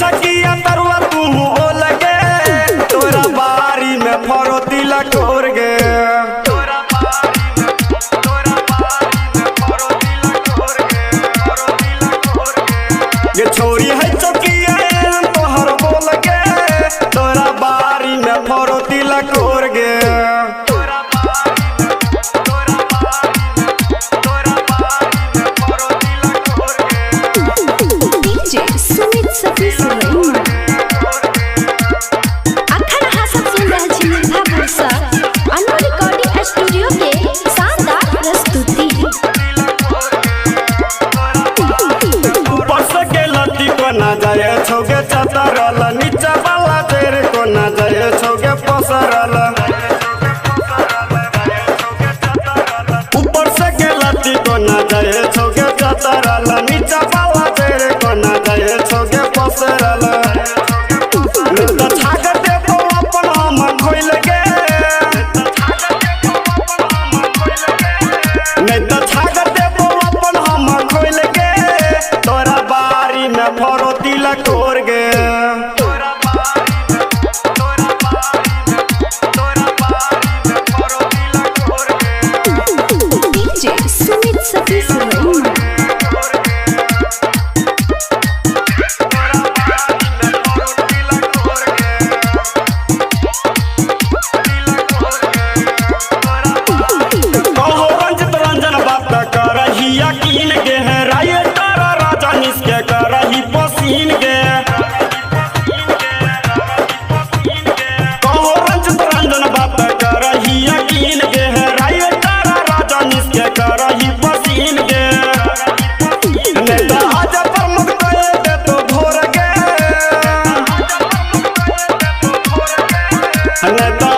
छकिया तरुआ तू ओ लगे तोरा बारी में फरोती लकोर गे ये छोरी है चकिया तोहर बोल गे तोरा बारी में फरोती लकोर गे ना जाए छोगे चतरल नीचा वाला तेरे को ना जाए छोगे पसरल ऊपर से के लती को ना जाए छोगे चतरल नीचा वाला तेरे को ना जाए छोगे पसरल तो छाग दे तो अपन हम खोल गे नहीं तो छाग दे तो अपन हम खोल गे तोरा बारी में फरोती लकोर गे यकीन के है राय तारा राजा निस्के करही पसीन के कहो रंजित रंजन बात करही यकीन के है राय तारा राजा निस्के करही पसीन के नहीं तो आज प्रमुख कहे दे तो भोर गे नहीं तो